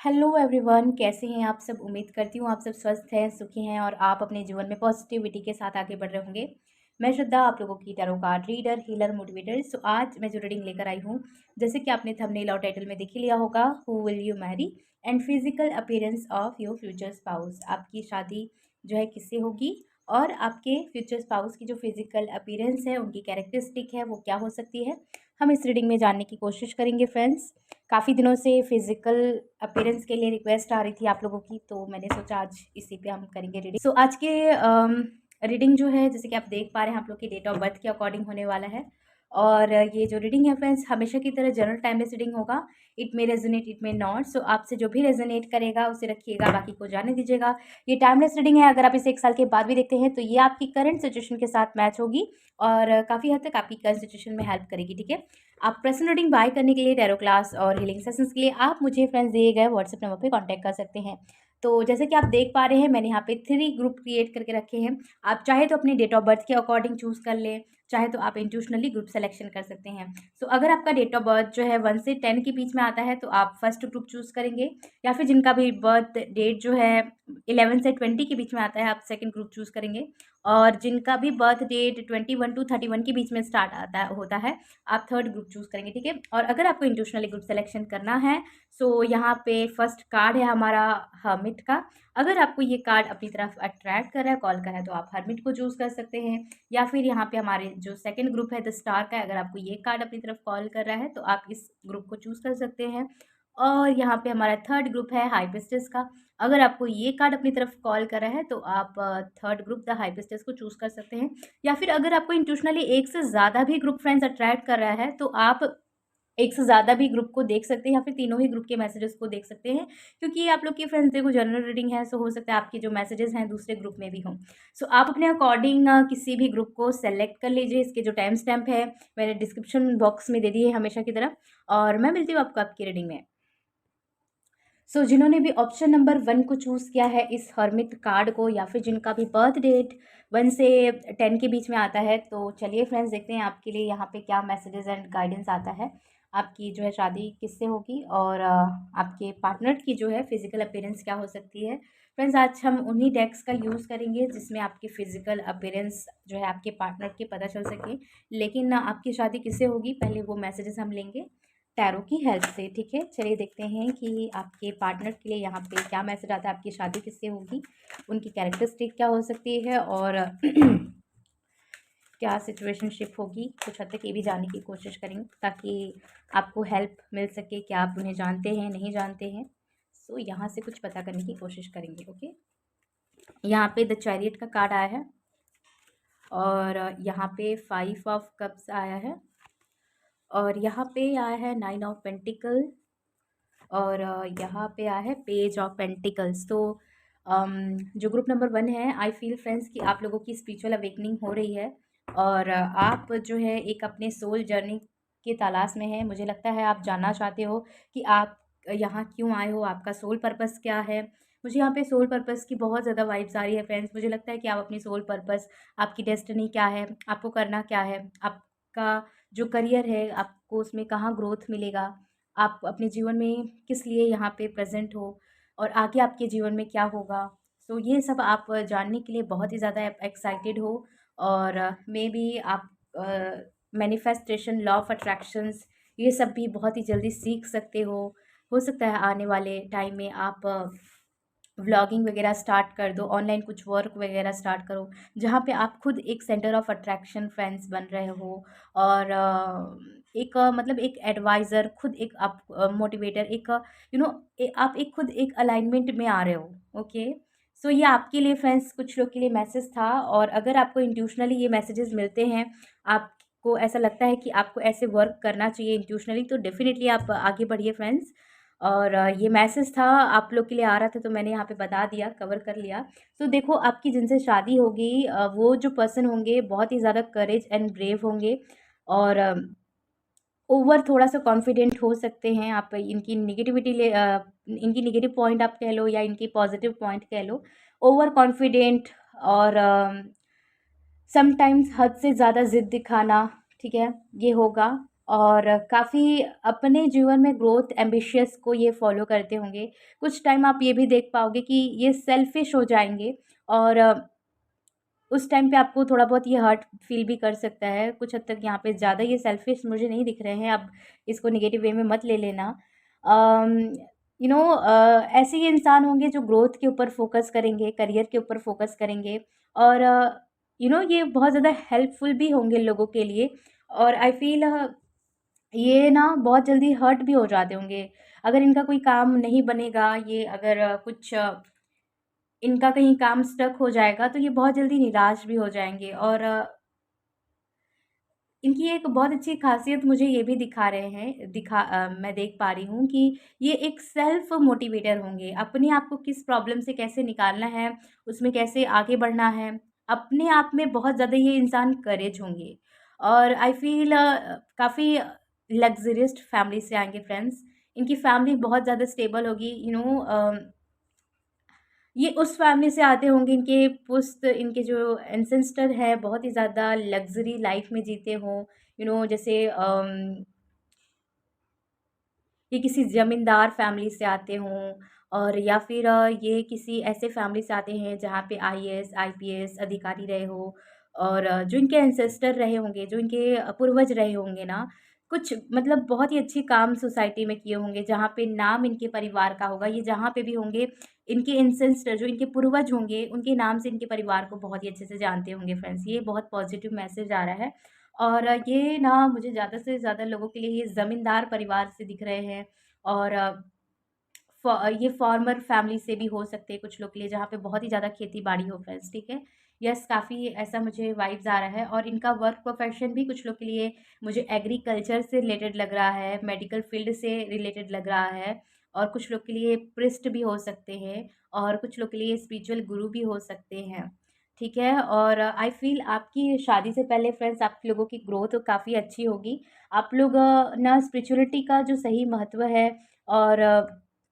Hello everyone, कैसे हैं आप सब। उम्मीद करती हूँ आप सब स्वस्थ हैं, सुखी हैं और आप अपने जीवन में पॉजिटिविटी के साथ आगे बढ़ रहे होंगे। मैं श्रद्धा, आप लोगों की tarot card reader, healer, motivator. So आज मैं जो रीडिंग लेकर आई हूँ, जैसे कि आपने थंबनेल और टाइटल में देख ही लिया होगा, who will you Mary and physical appearance of your future spouse. आपकी शादी जो है किससे होगी और आपके फ्यूचर स्पाउस की जो फिजिकल अपीयरेंस है, उनकी कैरेक्टरिस्टिक है, वो क्या हो सकती है, हम इस रीडिंग में जानने की कोशिश करेंगे फ्रेंड्स। काफ़ी दिनों से फिजिकल अपीयरेंस के लिए रिक्वेस्ट आ रही थी आप लोगों की, तो मैंने सोचा आज इसी पे हम करेंगे रीडिंग। सो आज के रीडिंग जो है, जैसे कि आप देख पा रहे हैं, आप लोग की डेट ऑफ बर्थ के अकॉर्डिंग होने वाला है। और ये जो रीडिंग है फ्रेंड्स, हमेशा की तरह जनरल टाइमलेस रीडिंग होगा। इट में रेजोनेट, इट में नॉट। सो आपसे जो भी रेजोनेट करेगा उसे रखिएगा, बाकी को जाने दीजिएगा। ये टाइमलेस रीडिंग है। अगर आप इसे 1 साल के बाद भी देखते हैं तो ये आपकी करंट सिचुएशन के साथ मैच होगी और काफ़ी हद तक आपकी करंट सिचुएशन में हेल्प करेगी। ठीक है। आप पर्सनल रीडिंग बाय करने के लिए, टैरो क्लास और हीलिंग सेशंस के लिए आप मुझे फ्रेंड्स दिए गए व्हाट्सएप नंबर पे कांटेक्ट कर सकते हैं। तो जैसे कि आप देख पा रहे हैं, मैंने यहाँ पे 3 ग्रुप क्रिएट करके रखे हैं। आप चाहे तो अपनी डेट ऑफ बर्थ के अकॉर्डिंग चूज़ कर लें, चाहे तो आप इंट्यूशनली ग्रुप सेलेक्शन कर सकते हैं। सो अगर आपका डेट ऑफ बर्थ जो है 1 से 10 के बीच में आता है तो आप फर्स्ट ग्रुप चूज़ करेंगे, या फिर जिनका भी बर्थ डेट जो है 11 से 20 के बीच में आता है आप सेकंड ग्रुप चूज़ करेंगे। और जिनका भी बर्थ डेट 21 टू 31 के बीच में स्टार्ट आता होता है, आप थर्ड ग्रुप चूज़ करेंगे। ठीक है। और अगर आपको इंट्यूशनली ग्रुप सेलेक्शन करना है, सो यहाँ पे फर्स्ट कार्ड है हमारा हर्मिट का। अगर आपको ये कार्ड अपनी तरफ अट्रैक्ट कर रहा है, कॉल कर रहा है, तो आप हर्मिट को चूज़ कर सकते हैं। या फिर यहाँ पे हमारे जो सेकंड ग्रुप है द स्टार का, अगर आपको ये कार्ड अपनी तरफ कॉल कर रहा है तो आप इस ग्रुप को चूज़ कर सकते हैं। और यहाँ पे हमारा थर्ड ग्रुप है हाई पिस्टस का। अगर आपको ये कार्ड अपनी तरफ कॉल कर रहा है तो आप थर्ड ग्रुप द हाई पिस्टस को चूज़ कर सकते हैं। या फिर अगर आपको इंट्यूशनली एक से ज़्यादा भी ग्रुप फ्रेंड्स अट्रैक्ट कर रहा है तो आप एक से ज़्यादा भी ग्रुप को देख सकते हैं, या फिर तीनों ही ग्रुप के मैसेजेस को देख सकते हैं। क्योंकि ये आप लोग की फ्रेंड्स देखो जनरल रीडिंग है, सो हो सकता है आपके जो मैसेजेस हैं दूसरे ग्रुप में भी हों। सो आप अपने अकॉर्डिंग किसी भी ग्रुप को सेलेक्ट कर लीजिए। इसके जो टाइम स्टैम्प है मैंने डिस्क्रिप्शन बॉक्स में दे दी है हमेशा की तरह। और मैं मिलती हूँ आपको आपकी रीडिंग में। सो जिन्होंने भी ऑप्शन नंबर 1 को चूज़ किया है इस हर्मिट कार्ड को, या फिर जिनका भी बर्थ डेट 1 से 10 के बीच में आता है, तो चलिए फ्रेंड्स देखते हैं आपके लिए यहाँ पे क्या मैसेजेस एंड गाइडेंस आता है। आपकी जो है शादी किससे होगी और आपके पार्टनर की जो है फिजिकल अपीयरेंस क्या हो सकती है। फ्रेंड्स आज हम उन्हीं डेक्स का यूज़ करेंगे जिसमें आपकी फिजिकल अपीयरेंस जो है आपके पार्टनर की पता चल सके। लेकिन आपकी शादी किससे होगी, पहले वो मैसेजेस हम लेंगे टैरो की हेल्प से। ठीक है, चलिए देखते हैं कि आपके पार्टनर के लिए यहाँ पे क्या मैसेज आता है, आपकी शादी किससे होगी, उनकी कैरेक्टरिस्टिक क्या हो सकती है और क्या सिचुएशनशिप होगी। कुछ हद तक ये भी जानने की कोशिश करेंगे ताकि आपको हेल्प मिल सके, क्या आप उन्हें जानते हैं, नहीं जानते हैं। सो यहाँ से कुछ पता करने की कोशिश करेंगे। ओके, यहाँ पे द चैरियट का कार्ड आया है और यहाँ पे 5 ऑफ कप्स आया है और यहाँ पे आया है 9 ऑफ पेंटिकल और यहाँ पे आया है पेज ऑफ पेंटिकल्स। तो जो ग्रुप नंबर 1 है, आई फील फ्रेंड्स कि आप लोगों की स्पिरिचुअल अवेकनिंग हो रही है और आप जो है एक अपने सोल जर्नी की तलाश में है। मुझे लगता है आप जानना चाहते हो कि आप यहाँ क्यों आए हो, आपका सोल पर्पस क्या है। मुझे यहाँ पे सोल पर्पस की बहुत ज़्यादा वाइब्स आ रही है फ्रेंड्स। मुझे लगता है कि आप अपनी सोल पर्पस, आपकी डेस्टिनी क्या है, आपको करना क्या है, आपका जो करियर है आपको उसमें कहाँ ग्रोथ मिलेगा, आप अपने जीवन में किस लिए यहाँ पे प्रेजेंट हो और आगे आपके जीवन में क्या होगा। सो ये सब आप जानने के लिए बहुत ही ज़्यादा एक्साइटेड हो और मे बी आप मैनिफेस्टेशन, लॉ ऑफ अट्रैक्शंस, ये सब भी बहुत ही जल्दी सीख सकते हो सकता है आने वाले टाइम में आप व्लॉगिंग वगैरह स्टार्ट कर दो, ऑनलाइन कुछ वर्क वगैरह स्टार्ट करो जहाँ पे आप खुद एक सेंटर ऑफ अट्रैक्शन फ्रेंड्स बन रहे हो और एक मतलब एक एडवाइज़र, खुद एक आप मोटिवेटर, एक यू नो आप एक खुद एक अलाइनमेंट में आ रहे हो। ओके, सो ये आपके लिए फ्रेंड्स, कुछ लोग के लिए मैसेज था। और अगर आपको इंट्यूशनली ये मैसेजेस मिलते हैं, आपको ऐसा लगता है कि आपको ऐसे वर्क करना चाहिए इंट्यूशनली, तो डेफिनेटली आप आगे बढ़िए फ्रेंड्स। और ये मैसेज था आप लोग के लिए आ रहा था, तो मैंने यहाँ पे बता दिया, कवर कर लिया। तो देखो आपकी जिनसे शादी होगी वो जो पर्सन होंगे बहुत ही ज़्यादा करेज एंड ब्रेव होंगे और ओवर थोड़ा-सा कॉन्फिडेंट हो सकते हैं। आप इनकी नेगेटिविटी इनकी नेगेटिव पॉइंट आप कह लो या इनकी पॉजिटिव पॉइंट कह लो। ओवर कॉन्फिडेंट और समटाइम्स हद से ज़्यादा ज़िद दिखाना, ठीक है, ये होगा। और काफ़ी अपने जीवन में ग्रोथ एम्बिशियस को ये फॉलो करते होंगे। कुछ टाइम आप ये भी देख पाओगे कि ये सेल्फिश हो जाएँगे और उस टाइम पे आपको थोड़ा बहुत ये हर्ट फ़ील भी कर सकता है। कुछ हद तक यहाँ पे ज़्यादा ये सेल्फ़िश मुझे नहीं दिख रहे हैं, आप इसको नेगेटिव वे में मत ले लेना। अम, ऐसे ही इंसान होंगे जो ग्रोथ के ऊपर फ़ोकस करेंगे, करियर के ऊपर फ़ोकस करेंगे और ये बहुत ज़्यादा हेल्पफुल भी होंगे लोगों के लिए और आई फ़ील ये ना बहुत जल्दी हर्ट भी हो जाते होंगे। अगर इनका कोई काम नहीं बनेगा, ये अगर कुछ इनका कहीं काम स्टक हो जाएगा तो ये बहुत जल्दी निराश भी हो जाएँगे और इनकी एक बहुत अच्छी ख़ासियत मुझे ये भी दिखा रहे हैं मैं देख पा रही हूँ कि ये एक सेल्फ़ मोटिवेटर होंगे। अपने आप को किस प्रॉब्लम से कैसे निकालना है, उसमें कैसे आगे बढ़ना है, अपने आप में बहुत ज़्यादा ये इंसान करेज होंगे। और आई फ़ील काफ़ी लग्ज़रियस्ट फैमिली से आएँगे फ्रेंड्स। इनकी फैमिली बहुत ज़्यादा स्टेबल होगी, ये उस फैमिली से आते होंगे इनके पुश्त इनके जो एंसेस्टर है बहुत ही ज़्यादा लग्ज़री लाइफ़ में जीते हों। जैसे ये किसी ज़मींदार फैमिली से आते हों और या फिर ये किसी ऐसे फैमिली से आते हैं जहाँ पे आईएएस, आईपीएस अधिकारी रहे हो और जो इनके एंसेस्टर रहे होंगे, जो इनके पूर्वज रहे होंगे ना, कुछ मतलब बहुत ही अच्छी काम सोसाइटी में किए होंगे, जहाँ पे नाम इनके परिवार का होगा। ये जहाँ पे भी होंगे, इनके एंसेस्टर जो इनके पूर्वज होंगे, उनके नाम से इनके परिवार को बहुत ही अच्छे से जानते होंगे फ्रेंड्स। ये बहुत पॉज़िटिव मैसेज आ रहा है और ये ना मुझे ज़्यादा से ज़्यादा लोगों के लिए ये ज़मींदार परिवार से दिख रहे हैं और ये फार्मर फैमिली से भी हो सकते हैं कुछ लोग के लिए जहाँ पे बहुत ही ज़्यादा खेती-बाड़ी हो फ्रेंड्स, ठीक है? यस, काफ़ी ऐसा मुझे वाइब्स आ रहा है और इनका वर्क प्रोफ़ेशन भी कुछ लोग के लिए मुझे एग्रीकल्चर से रिलेटेड लग रहा है, मेडिकल फ़ील्ड से रिलेटेड लग रहा है और कुछ लोग के लिए प्रीस्ट भी हो सकते हैं और कुछ लोग के लिए स्पिरिचुअल गुरु भी हो सकते हैं, ठीक है? और आई फ़ील आपकी शादी से पहले फ्रेंड्स आप लोगों की ग्रोथ काफ़ी अच्छी होगी। आप लोग ना स्पिरिचुअलिटी का जो सही महत्व है और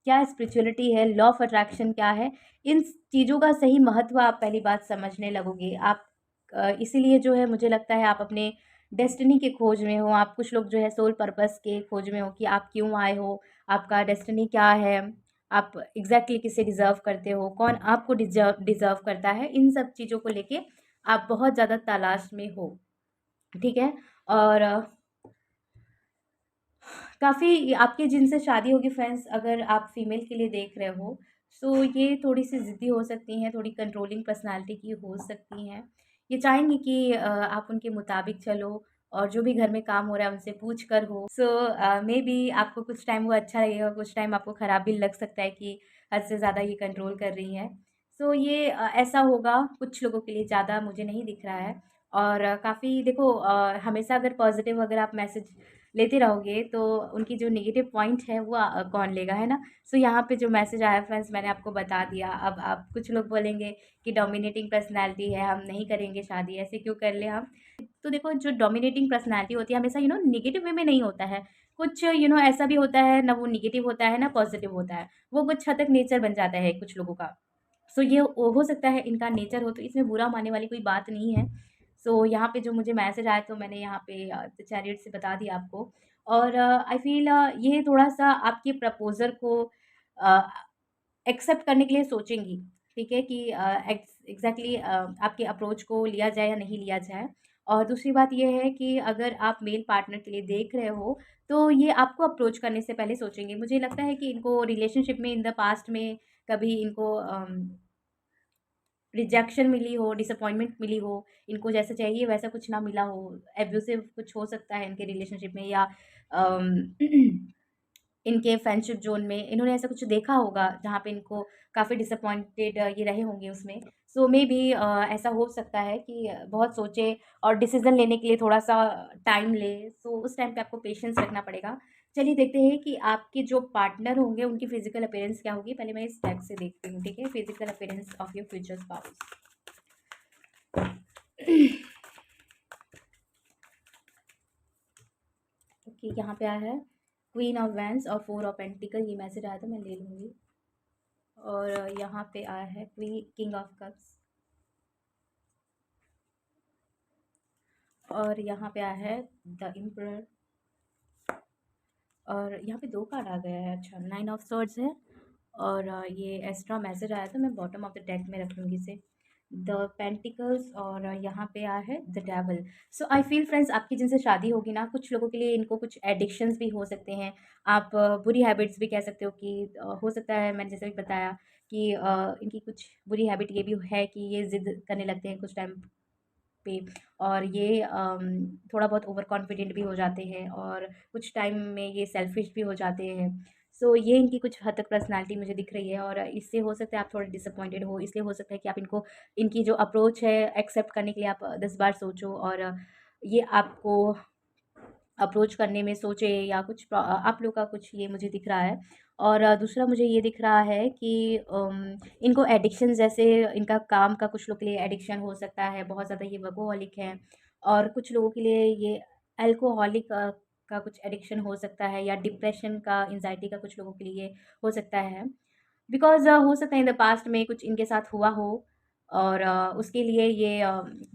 क्या स्पिरिचुअलिटी है, लॉ ऑफ अट्रैक्शन क्या है, इन चीज़ों का सही महत्व आप पहली बात समझने लगोगे। आप इसीलिए जो है मुझे लगता है आप अपने डेस्टिनी के खोज में हो, आप कुछ लोग जो है सोल पर्पस के खोज में हो कि आप क्यों आए हो, आपका डेस्टिनी क्या है, आप एग्ज़ैक्टली किसे डिज़र्व करते हो, कौन आपको डिज़र्व डिज़र्व करता है, इन सब चीज़ों को लेके आप बहुत ज़्यादा तलाश में हो, ठीक है? और काफ़ी आपकी जिनसे शादी होगी फ्रेंड्स अगर आप फीमेल के लिए देख रहे हो, सो ये थोड़ी-सी ज़िद्दी हो सकती हैं, थोड़ी कंट्रोलिंग पर्सनैलिटी की हो सकती हैं। ये चाहेंगी कि आप उनके मुताबिक चलो और जो भी घर में काम हो रहा है उनसे पूछ कर हो। सो मेबी आपको कुछ टाइम वो अच्छा लगेगा, कुछ टाइम आपको ख़राब भी लग सकता है कि हद से ज़्यादा ये कंट्रोल कर रही हैं। सो ये ऐसा होगा कुछ लोगों के लिए, ज़्यादा मुझे नहीं दिख रहा है और काफ़ी देखो हमेशा अगर पॉज़िटिव अगर आप मैसेज लेते रहोगे तो उनकी जो नेगेटिव पॉइंट है वो कौन लेगा, है ना? सो यहाँ पे जो मैसेज आया फ्रेंड्स मैंने आपको बता दिया। अब आप कुछ लोग बोलेंगे कि डोमिनेटिंग पर्सनैलिटी है, हम नहीं करेंगे शादी, ऐसे क्यों कर लें हम? तो देखो जो डोमिनेटिंग पर्सनैलिटी होती है हमेशा नेगेटिव वे में नहीं होता है। कुछ ऐसा भी होता है ना वो नेगेटिव होता है ना पॉज़िटिव होता है। वो कुछ हद तक नेचर बन जाता है कुछ लोगों का। सो ये हो सकता है इनका नेचर हो तो इसमें बुरा मानने वाली कोई बात नहीं है। सो यहाँ पे जो मुझे मैसेज आया तो मैंने यहाँ पे चैरियट से बता दिया आपको और आई फ़ील ये थोड़ा-सा आपके प्रपोज़ल को अ, एक्सेप्ट करने के लिए सोचेंगी, ठीक है? कि एग्ज़ैक्टली आपके अप्रोच को लिया जाए या नहीं लिया जाए। और दूसरी बात ये है कि अगर आप मेल पार्टनर के लिए देख रहे हो, तो ये आपको अप्रोच करने से पहले सोचेंगे। मुझे लगता है कि इनको रिलेशनशिप में इन द पास्ट में कभी इनको रिजेक्शन मिली हो, डिसअपॉइंटमेंट मिली हो, इनको जैसा चाहिए वैसा कुछ ना मिला हो, एब्यूसिव कुछ हो सकता है इनके रिलेशनशिप में या अम, इनके फ्रेंडशिप ज़ोन में इन्होंने ऐसा कुछ देखा होगा जहाँ पे इनको काफ़ी डिसअपॉइंटेड ये रहे होंगे उसमें। सो मेबी ऐसा हो सकता है कि बहुत सोचे और डिसीज़न लेने के लिए थोड़ा-सा टाइम ले, सो उस टाइम पे आपको पेशेंस रखना पड़ेगा। चलिए देखते हैं कि आपके जो पार्टनर होंगे उनकी फिज़िकल अपीयरेंस क्या होगी। पहले मैं इस टैग से देखती हूँ, ठीक है? Physical appearance of your future spouse. Okay, यहाँ पे आया है क्वीन ऑफ वैंड्स और 4 ऑफ पेंटिकल, ये मैसेज आया था मैं ले लूँगी। और यहाँ पे आया है किंग ऑफ कप्स और यहाँ पे आया है द एम्परर और यहाँ पे 2 कार्ड आ गया है। अच्छा, 9 ऑफ स्वॉर्ड्स है और ये एक्स्ट्रा मैसेज आया था, मैं बॉटम ऑफ द डेक में रख लूँगी इसे। द पेंटिकल्स और यहाँ पे आया है the devil. So I feel friends, आपकी जिनसे शादी होगी ना, कुछ लोगों के लिए इनको कुछ एडिक्शंस भी हो सकते हैं। आप बुरी हैबिट्स भी कह सकते हो कि हो सकता है, मैंने जैसे भी बताया कि इनकी कुछ बुरी हैबिट ये भी है कि ये ज़िद करने लगते हैं कुछ टाइम पे, और ये थोड़ा बहुत ओवर कॉन्फिडेंट भी हो जाते हैं और कुछ टाइम में ये सेल्फिश भी हो जाते हैं। सो ये इनकी कुछ हद तक पर्सनैलिटी मुझे दिख रही है और इससे हो सकता है आप थोड़े डिसअपॉइंटेड हो, इसलिए हो सकता है कि आप इनको, इनकी जो अप्रोच है एक्सेप्ट करने के लिए आप 10 बार सोचो और ये आपको अप्रोच करने में सोचे या कुछ आप लोग का कुछ ये मुझे दिख रहा है। और दूसरा मुझे ये दिख रहा है कि इनको एडिक्शन, जैसे इनका काम का कुछ लोग के लिए एडिक्शन हो सकता है, बहुत ज़्यादा ये वर्कोहॉलिक हैं, और कुछ लोगों के लिए ये अल्कोहलिक का कुछ एडिक्शन हो सकता है, या डिप्रेशन का, एंजाइटी का कुछ लोगों के लिए हो सकता है। बिकॉज़ हो सकता है इन द पास्ट में कुछ इनके साथ हुआ हो और उसके लिए ये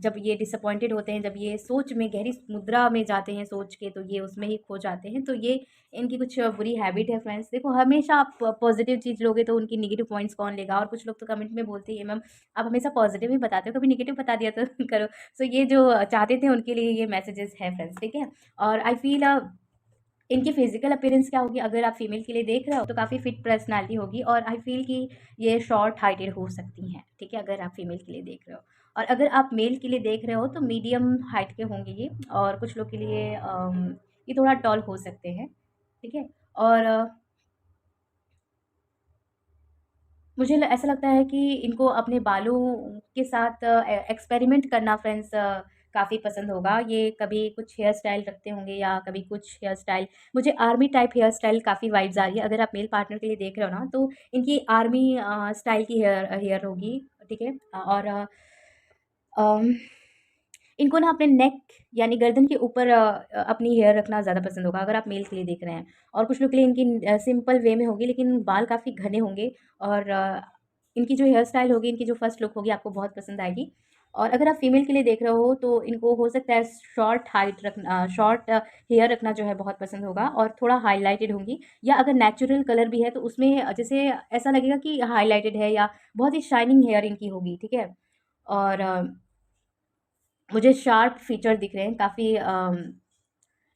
जब ये डिसअपॉइंटेड होते हैं, जब ये सोच में, गहरी मुद्रा में जाते हैं सोच के, तो ये उसमें ही खो जाते हैं। तो ये इनकी कुछ बुरी हैबिट है फ्रेंड्स। देखो, हमेशा आप पॉज़िटिव चीज़ लोगे तो उनकी नेगेटिव पॉइंट्स कौन लेगा? और कुछ लोग तो कमेंट में बोलते ही हैं, मैम आप हमेशा पॉज़िटिव ही बताते हो, कभी नेगेटिव बता दिया तो करो। सो ये जो चाहते थे उनके लिए ये मैसेजेस है फ्रेंड्स, ठीक है? और आई फ़ील इनकी फिजिकल अपीयरेंस क्या होगी, अगर आप फीमेल के लिए देख रहे हो तो काफ़ी फिट पर्सनालिटी होगी, और आई फील कि ये शॉर्ट हाइटेड हो सकती हैं, ठीक है, अगर आप फीमेल के लिए देख रहे हो। और अगर आप मेल के लिए देख रहे हो तो मीडियम हाइट के होंगे ये, और कुछ लोग के लिए ये थोड़ा टॉल हो सकते हैं, ठीक है। और मुझे ऐसा लगता है कि इनको अपने बालों के साथ एक्सपेरिमेंट करना फ्रेंड्स काफ़ी पसंद होगा। ये कभी कुछ हेयर स्टाइल रखते होंगे या कभी कुछ हेयर स्टाइल, मुझे आर्मी टाइप हेयर स्टाइल काफ़ी वाइब्स आ रही है। अगर आप मेल पार्टनर के लिए देख रहे हो ना, तो इनकी आर्मी स्टाइल की हेयर हेयर होगी, ठीक है। और अम, इनको ना अपने नेक यानी गर्दन के ऊपर अपनी हेयर रखना ज़्यादा पसंद होगा, अगर आप मेल के लिए देख रहे हैं। और कुछ लोग के लिए इनकी सिंपल वे में होगी, लेकिन बाल काफ़ी घने होंगे, और इनकी जो हेयर स्टाइल होगी, इनकी जो फर्स्ट लुक होगी, आपको बहुत पसंद आएगी। और अगर आप फीमेल के लिए देख रहे हो तो इनको हो सकता है शॉर्ट हाइट रखना, शॉर्ट हेयर रखना जो है बहुत पसंद होगा, और थोड़ा हाइलाइटेड होंगी, या अगर नेचुरल कलर भी है तो उसमें जैसे ऐसा लगेगा कि हाइलाइटेड है, या बहुत ही शाइनिंग हेयर इनकी होगी, ठीक है। और मुझे शार्प फीचर दिख रहे हैं काफ़ी,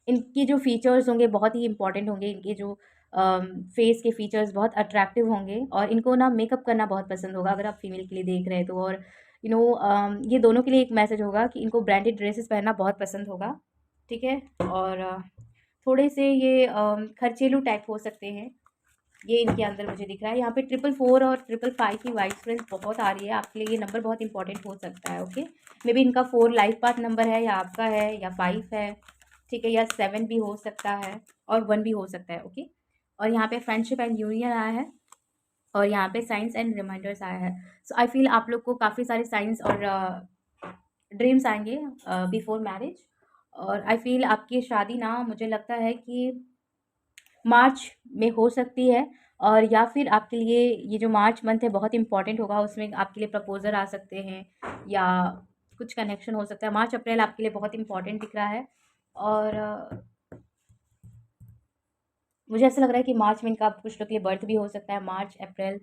इनके जो फीचर्स होंगे बहुत ही इंपॉर्टेंट होंगे, इनके जो फेस के फीचर्स बहुत अट्रैक्टिव होंगे, और इनको ना मेकअप करना बहुत पसंद होगा, अगर आप फीमेल के लिए देख रहे हैं तो। और ये दोनों के लिए एक मैसेज होगा कि इनको ब्रांडेड ड्रेसेस पहनना बहुत पसंद होगा, ठीक है। और थोड़े से ये खर्चीलू टाइप हो सकते हैं, ये इनके अंदर मुझे दिख रहा है। यहाँ पे 444 और 555 की वाइब फ्रेंड्स बहुत आ रही है, आपके लिए ये नंबर बहुत इंपॉर्टेंट हो सकता है, ओके। मे बी इनका 4 लाइफ पाथ नंबर है, या आपका है, या 5 है, ठीक है, या 7 भी हो सकता है, और 1 भी हो सकता है, ओके। और यहाँ पे फ्रेंडशिप एंड यूनियन आया है, और यहाँ पे साइंस एंड रिमाइंडर्स आया है। सो आई फील आप लोग को काफ़ी सारे साइंस और ड्रीम्स आएंगे बिफोर मैरिज। और आई फील आपकी शादी ना, मुझे लगता है कि मार्च में हो सकती है, और या फिर आपके लिए ये जो मार्च मंथ है बहुत इंपॉर्टेंट होगा, उसमें आपके लिए प्रपोज़ल आ सकते हैं, या कुछ कनेक्शन हो सकता है। मार्च अप्रैल आपके लिए बहुत इंपॉर्टेंट दिख रहा है। और मुझे ऐसा लग रहा है कि मार्च में इनका कुछ लोग के लिए बर्थ भी हो सकता है, मार्च, अप्रैल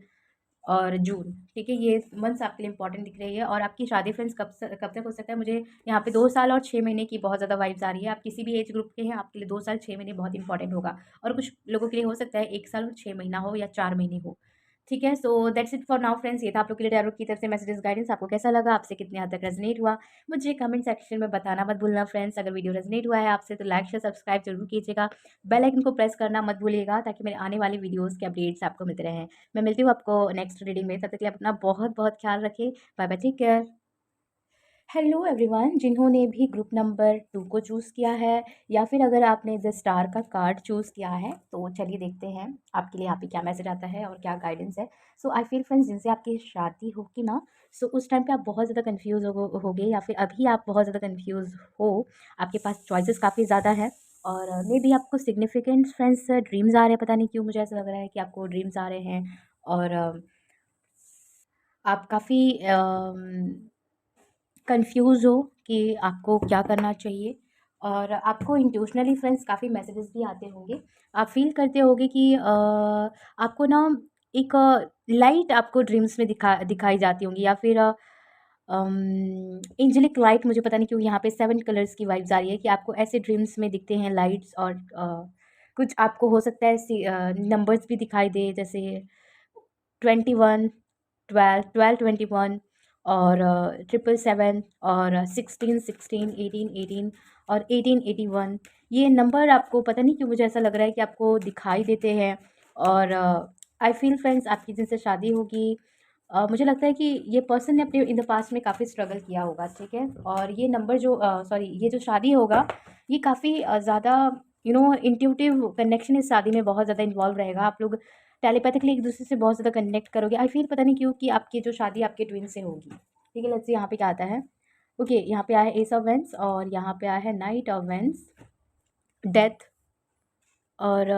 और जून, ठीक है, ये मंथ्स आपके लिए इंपॉर्टेंट दिख रही है। और आपकी शादी फ्रेंड्स कब तक हो सकता है, मुझे यहाँ पे 2 साल और 6 महीने की बहुत ज़्यादा वाइब्स आ रही है। आप किसी भी एज ग्रुप के हैं, आपके लिए 2 साल 6 महीने बहुत इंपॉर्टेंट होगा, और कुछ लोगों के लिए हो सकता है 1 साल और 6 महीना हो, या 4 महीने हो, ठीक है। So that's it for now friends, ये था आप लोग के लिए टैरो की तरफ से मैसेजेस गाइडेंस। आपको कैसा लगा, आपसे कितने हद तक रेजनेट हुआ, मुझे कमेंट सेक्शन में बताना मत भूलना फ्रेंड्स। अगर वीडियो रेजनेट हुआ है आपसे तो लाइक शेयर सब्सक्राइब जरूर कीजिएगा, बेल आइकन को प्रेस करना मत भूलिएगा, ताकि मेरे आने वाली वीडियोज़ के अपडेट्स आपको मिलते रहें। मैं मिलती हूँ आपको नेक्स्ट रीडिंग में, तब तक के लिए अपना बहुत बहुत ख्याल रखें। Bye bye, take care. Hello everyone, जिन्होंने भी ग्रुप नंबर 2 को चूज़ किया है, या फिर अगर आपने द स्टार का कार्ड चूज़ किया है, तो चलिए देखते हैं आपके लिए यहाँ पे क्या मैसेज आता है और क्या गाइडेंस है। सो आई फील फ्रेंड्स, जिनसे आपकी शादी होगी ना, सो उस टाइम पे आप बहुत ज़्यादा कन्फ्यूज़ होगे, या फिर अभी आप बहुत ज़्यादा कन्फ्यूज़ हो, आपके पास चॉइसेस काफ़ी ज़्यादा है। और मे बी आपको सिग्निफिकेंट फ्रेंड्स ड्रीम्स आ रहे हैं, पता नहीं क्यों मुझे ऐसा लग रहा है कि आपको ड्रीम्स आ रहे हैं। और आप काफ़ी कन्फ्यूज़ हो कि आपको क्या करना चाहिए। और आपको इंट्यूशनली फ्रेंड्स काफ़ी मैसेजेस भी आते होंगे। आप फ़ील करते होंगे कि आपको ना एक लाइट आपको ड्रीम्स में दिखाई जाती होंगी, या फिर एंजेलिक लाइट, मुझे पता नहीं क्यों यहाँ पे 7 कलर्स की वाइब्स आ रही है कि आपको ऐसे ड्रीम्स में दिखते हैं लाइट्स। और कुछ आपको हो सकता है नंबर्स भी दिखाई दे, जैसे 21, 12, 12, 21 और 777 और 16, 16, 18, 18 और 18, 81। ये नंबर आपको पता नहीं क्यों मुझे ऐसा लग रहा है कि आपको दिखाई देते हैं। और आई फील फ्रेंड्स आपकी जिनसे शादी होगी, मुझे लगता है कि ये पर्सन ने अपने इन द पास्ट में काफ़ी स्ट्रगल किया होगा, ठीक है। और ये नंबर जो सॉरी ये जो शादी होगा, ये काफ़ी ज़्यादा इंट्यूटिव कनेक्शन इस शादी में बहुत ज़्यादा इन्वॉल्व रहेगा। आप लोग टेलीपैथिकली एक दूसरे से बहुत ज़्यादा कनेक्ट करोगे। आई फील पता नहीं क्यों कि आपकी जो शादी आपके ट्विन से होगी, ठीक है। लेट्स सी यहाँ पे क्या आता है। ओके, यहाँ पे आया है एस ऑफ वेंस, और यहाँ पे आया है नाइट ऑफ वेंस, डेथ, और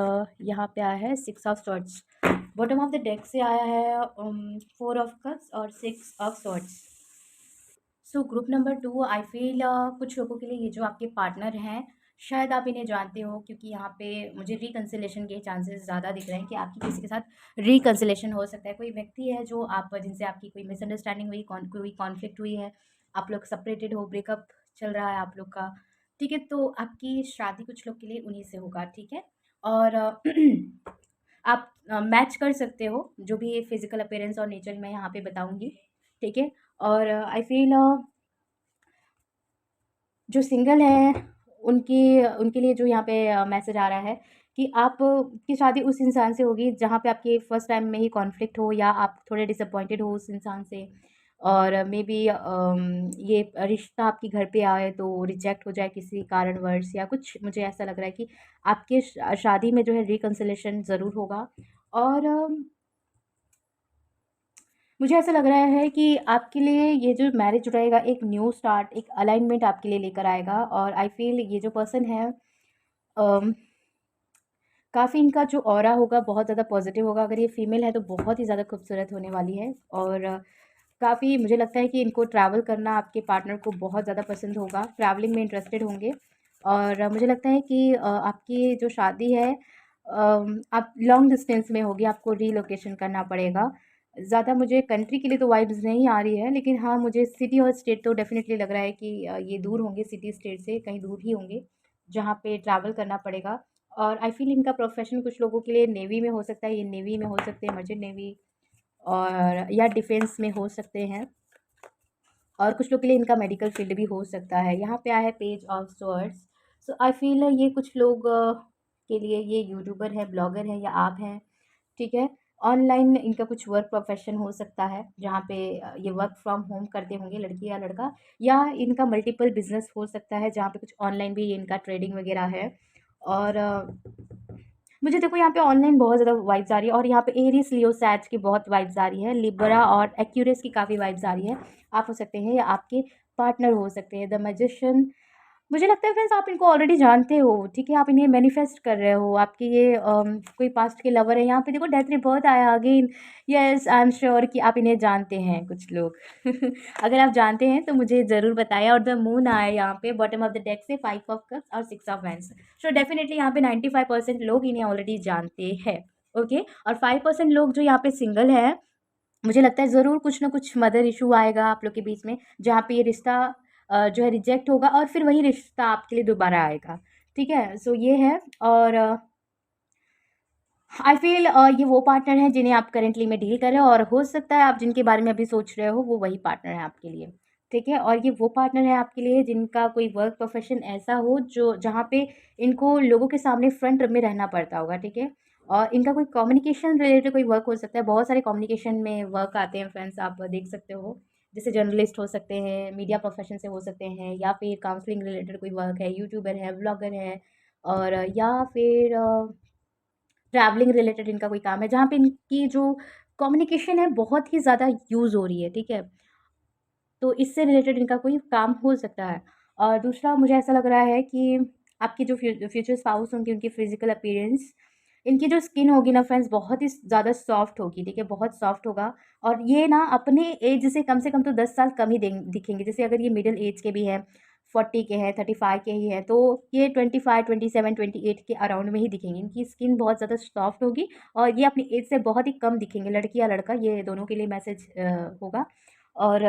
यहाँ पे आया है 6 of swords. Bottom of the deck से आया है 4 ऑफ कप्स और 6 of swords. So group number 2, I feel कुछ लोगों के लिए ये जो आपके पार्टनर हैं, शायद आप इन्हें जानते हो, क्योंकि यहाँ पे मुझे रिकन्सिलेशन के चांसेस ज़्यादा दिख रहे हैं कि आपकी किसी के साथ रिकन्सिलेशन हो सकता है। कोई व्यक्ति है जो आप जिनसे आपकी कोई मिसअंडरस्टैंडिंग हुई, कोई कॉन्फ्लिक्ट हुई है, आप लोग सेपरेटेड हो, ब्रेकअप चल रहा है आप लोग का, ठीक है। तो आपकी शादी कुछ लोग के लिए उन्हीं से होगा, ठीक है। और आप मैच कर सकते हो जो भी फिजिकल अपीयरेंस और नेचर मैं यहाँ पे बताऊँगी, ठीक है। और आई फील जो सिंगल हैं उनकी उनके लिए जो यहाँ पे मैसेज आ रहा है कि आप की शादी उस इंसान से होगी जहाँ पे आपके फर्स्ट टाइम में ही कॉन्फ्लिक्ट हो, या आप थोड़े डिसअपॉइंटेड हो उस इंसान से। और मे बी ये रिश्ता आपके घर पे आए तो रिजेक्ट हो जाए किसी कारणवश, या कुछ मुझे ऐसा लग रहा है कि आपके शादी में जो है रिकन्सिलेशन ज़रूर होगा। और मुझे ऐसा लग रहा है कि आपके लिए ये जो मैरिज रहेगा एक न्यू स्टार्ट, एक अलाइनमेंट आपके लिए लेकर आएगा। और आई फील ये जो पर्सन है काफ़ी इनका जो ऑरा होगा बहुत ज़्यादा पॉजिटिव होगा। अगर ये फीमेल है तो बहुत ही ज़्यादा खूबसूरत होने वाली है। और काफ़ी मुझे लगता है कि इनको ट्रैवल करना आपके पार्टनर को बहुत ज़्यादा पसंद होगा, ट्रैवलिंग में इंटरेस्टेड होंगे। और मुझे लगता है कि आपकी जो शादी है आप लॉन्ग डिस्टेंस में होगी, आपको रीलोकेशन करना पड़ेगा। ज़्यादा मुझे कंट्री के लिए तो वाइब्स नहीं आ रही है, लेकिन हाँ मुझे सिटी और स्टेट तो डेफ़िनेटली लग रहा है कि ये दूर होंगे, सिटी स्टेट से कहीं दूर ही होंगे, जहाँ पे ट्रैवल करना पड़ेगा। और आई फ़ील इनका प्रोफ़ेशन कुछ लोगों के लिए नेवी में हो सकता है, ये नेवी में हो सकते हैं, मर्चेंट नेवी, और या डिफेंस में हो सकते हैं। और कुछ लोग के लिए इनका मेडिकल फील्ड भी हो सकता है। यहाँ पे आया है page of swords. So I feel ये कुछ लोग के लिए ये यूट्यूबर है, ब्लॉगर है, या आप हैं, ठीक है। ऑनलाइन इनका कुछ वर्क प्रोफेशन हो सकता है जहाँ पे ये वर्क फ्रॉम होम करते होंगे, लड़की या लड़का। या इनका मल्टीपल बिजनेस हो सकता है जहाँ पे कुछ ऑनलाइन भी इनका ट्रेडिंग वगैरह है। और मुझे देखो यहाँ पे ऑनलाइन बहुत ज़्यादा वाइब्स आ रही है, और यहाँ पे एरीज लियो सैज की बहुत वाइब्स आ रही है, लिब्रा और एक्यूरेस की काफ़ी वाइब्स आ रही है। आप हो सकते हैं या आपके पार्टनर हो सकते हैं। द मैजिशियन, मुझे लगता है फ्रेंड्स आप इनको ऑलरेडी जानते हो, ठीक है। आप इन्हें मैनिफेस्ट कर रहे हो, आपके ये कोई पास्ट के लवर है। यहाँ पे देखो डेथ रिबर्थ आया again. Yes, I am sure कि आप इन्हें जानते हैं कुछ लोग। अगर आप जानते हैं तो मुझे ज़रूर बताएं। और द मून आया यहाँ पे बॉटम ऑफ द डेक से 5 ऑफ कप्स और 6 ऑफ वैंड्स। सो डेफिनेटली यहाँ पे 95% लोग इन्हें ऑलरेडी जानते हैं, ओके। और 5% लोग जो यहाँ पे सिंगल है, मुझे लगता है ज़रूर कुछ ना कुछ मदर इशू आएगा आप लोग के बीच में, जहाँ पे ये रिश्ता जो है रिजेक्ट होगा, और फिर वही रिश्ता आपके लिए दोबारा आएगा, ठीक है। सो ये है। और आई फील ये वो पार्टनर हैं जिन्हें आप करेंटली में डील कर रहे हो, और हो सकता है आप जिनके बारे में अभी सोच रहे हो वो वही पार्टनर है आपके लिए, ठीक है। और ये वो पार्टनर है आपके लिए जिनका कोई वर्क प्रोफेशन ऐसा हो जो जहाँ पे इनको लोगों के सामने फ्रंट में रहना पड़ता होगा, ठीक है। और इनका कोई कम्युनिकेशन रिलेटेड कोई वर्क हो सकता है। बहुत सारे कम्युनिकेशन में वर्क आते हैं फ्रेंड्स, आप देख सकते हो। जैसे जर्नलिस्ट हो सकते हैं, मीडिया प्रोफेशन से हो सकते हैं, या फिर काउंसलिंग रिलेटेड कोई वर्क है, यूट्यूबर है, ब्लॉगर है, और या फिर ट्रैवलिंग रिलेटेड इनका कोई काम है जहाँ पे इनकी जो कम्युनिकेशन है बहुत ही ज़्यादा यूज़ हो रही है, ठीक है। तो इससे रिलेटेड इनका कोई काम हो सकता है। और दूसरा मुझे ऐसा लग रहा है कि आपकी जो फ्यूचर स्पाउस होंगे उनकी फिजिकल अपीयरेंस, इनकी जो स्किन होगी ना फ्रेंड्स बहुत ही ज़्यादा सॉफ्ट होगी, ठीक है, बहुत सॉफ्ट होगा। और ये ना अपने एज से कम तो 10 साल कम ही दिखेंगे। जैसे अगर ये मिडिल एज के भी हैं, 40 के हैं, 35 के ही हैं, तो ये 25, 27, 28 के अराउंड में ही दिखेंगे। इनकी स्किन बहुत ज़्यादा सॉफ्ट होगी और ये अपनी एज से बहुत ही कम दिखेंगे, लड़की या लड़का ये दोनों के लिए मैसेज होगा। और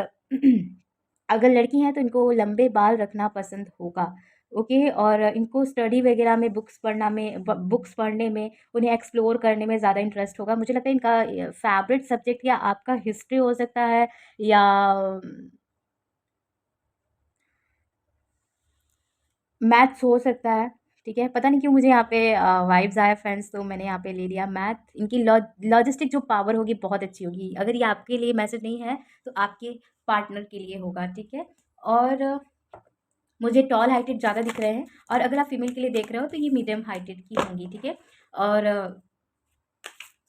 अगर लड़की हैं तो इनको लंबे बाल रखना पसंद होगा, ओके। और इनको स्टडी वगैरह में, बुक्स पढ़ने में, उन्हें एक्सप्लोर करने में ज़्यादा इंटरेस्ट होगा। मुझे लगता है इनका फेवरेट सब्जेक्ट या आपका हिस्ट्री हो सकता है, या मैथ्स हो सकता है, ठीक है। पता नहीं क्यों मुझे यहाँ पे वाइब्स आया फ्रेंड्स, तो मैंने यहाँ पे ले लिया मैथ। इनकी लॉजिस्टिक जो पावर होगी बहुत अच्छी होगी। अगर ये आपके लिए मैसेज नहीं है तो आपके पार्टनर के लिए होगा, ठीक है। और मुझे टॉल हाइटेड ज़्यादा दिख रहे हैं, और अगर आप फीमेल के लिए देख रहे हो तो ये मीडियम हाइटेड की होंगी, ठीक है। और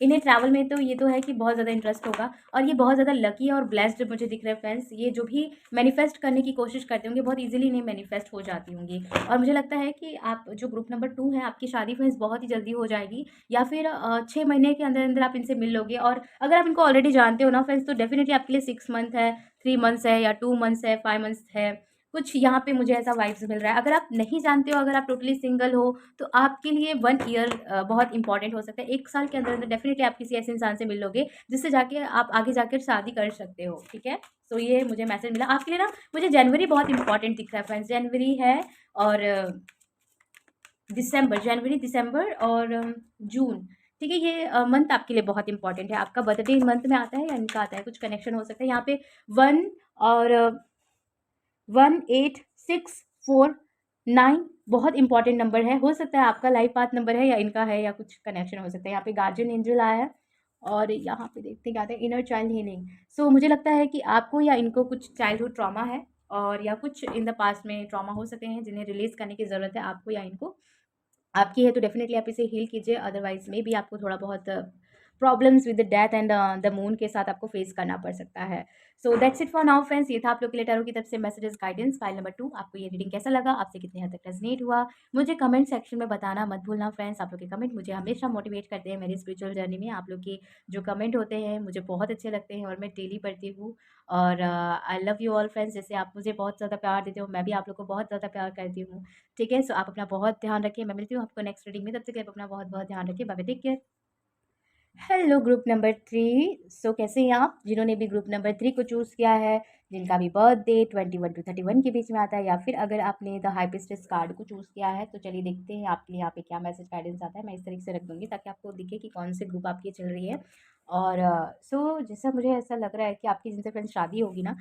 इन्हें ट्रैवल में तो ये तो है कि बहुत ज़्यादा इंटरेस्ट होगा, और ये बहुत ज़्यादा लकी और ब्लेस्ड मुझे दिख रहे हैं फ्रेंड्स। ये जो भी मैनिफेस्ट करने की कोशिश करते होंगे बहुत इजीली इन्हें मैनिफेस्ट हो जाती होंगी। और मुझे लगता है कि आप जो ग्रुप नंबर 2 है, आपकी शादी फ्रेंड्स बहुत ही जल्दी हो जाएगी, या फिर 6 महीने के अंदर अंदर आप इनसे मिल लोगे। और अगर आप इनको ऑलरेडी जानते हो ना फ्रेंड्स, तो डेफिनेटली आपके लिए 6 मंथ है, 3 मंथ्स है, या 2 मंथ्स है, 5 मंथ्स है, कुछ यहाँ पे मुझे ऐसा वाइब्स मिल रहा है। अगर आप नहीं जानते हो, अगर आप टोटली सिंगल हो, तो आपके लिए 1 ईयर बहुत इंपॉर्टेंट हो सकता है। 1 साल के अंदर अंदर डेफिनेटली आप किसी ऐसे इंसान से मिल लोगे जिससे जाके आप आगे जाकर शादी कर सकते हो, ठीक है। तो ये मुझे मैसेज मिला आपके लिए ना। मुझे जनवरी बहुत इंपॉर्टेंट दिख रहा है फ्रेंड्स, जनवरी है, और दिसंबर, जनवरी, दिसंबर और जून, ठीक है। ये मंथ आपके लिए बहुत इंपॉर्टेंट है। आपका बर्थडे इन मंथ में आता है या इनका आता है, कुछ कनेक्शन हो सकता है यहाँ पे। 1 और 18649 बहुत इंपॉर्टेंट नंबर है। हो सकता है आपका लाइफ पाथ नंबर है, या इनका है, या कुछ कनेक्शन हो सकता है। यहाँ पे गार्जियन एंजल आया है, और यहाँ पे देखते हैं क्या आता है, इनर चाइल्ड हीलिंग। सो मुझे लगता है कि आपको या इनको कुछ चाइल्डहुड ट्रॉमा है, और या कुछ इन द पास्ट में ट्रॉमा हो सकते हैं जिन्हें रिलीज़ करने की ज़रूरत है आपको या इनको। आपकी है तो डेफिनेटली आप इसे हील कीजिए, अदरवाइज में भी आपको थोड़ा बहुत problems with the death and the moon के साथ आपको फेस करना पड़ सकता है। So that's it for now friends. ये था आप लोग के लिए टैरो की तरफ से मैसेजेस गाइडेंस फाइल नंबर 2। आपको ये रीडिंग कैसा लगा, आपसे कितने हद तक रेजोनेट हुआ, मुझे कमेंट सेक्शन में बताना मत भूलना फ्रेंड्स। आप लोग के कमेंट मुझे हमेशा मोटिवेट करते हैं मेरी स्पिरिचुअल जर्नी में। आप लोग के जो कमेंट होते हैं मुझे बहुत अच्छे लगते हैं, और मैं डेली पढ़ती हूँ। और I love you all friends. जैसे आप मुझे बहुत ज़्यादा प्यार देते हो, मैं भी आप लोग को बहुत ज़्यादा प्यार करती हूँ, ठीक है। सो आप अपना बहुत ध्यान रखिए। मैं मिलती हूँ आपको नेक्स्ट रीडिंग में, तब तक आप अपना बहुत बहुत ध्यान रखिए। Bye bye, take care. Hello group number 3। So कैसे हैं आप, जिन्होंने भी ग्रुप नंबर 3 को चूज़ किया है, जिनका भी बर्थडे 21 to 31 के बीच में आता है, या फिर अगर आपने द हाई प्रीस्टेस कार्ड को चूज़ किया है, तो चलिए देखते हैं आपके लिए यहाँ पे क्या मैसेज गाइडेंस आता है। मैं इस तरीके से रख दूँगी ताकि आपको दिखे कि कौन से ग्रुप आपकी चल रही है। और सो जैसा मुझे ऐसा लग रहा है कि आपकी जिनसे फ्रेंड्स शादी होगी ना,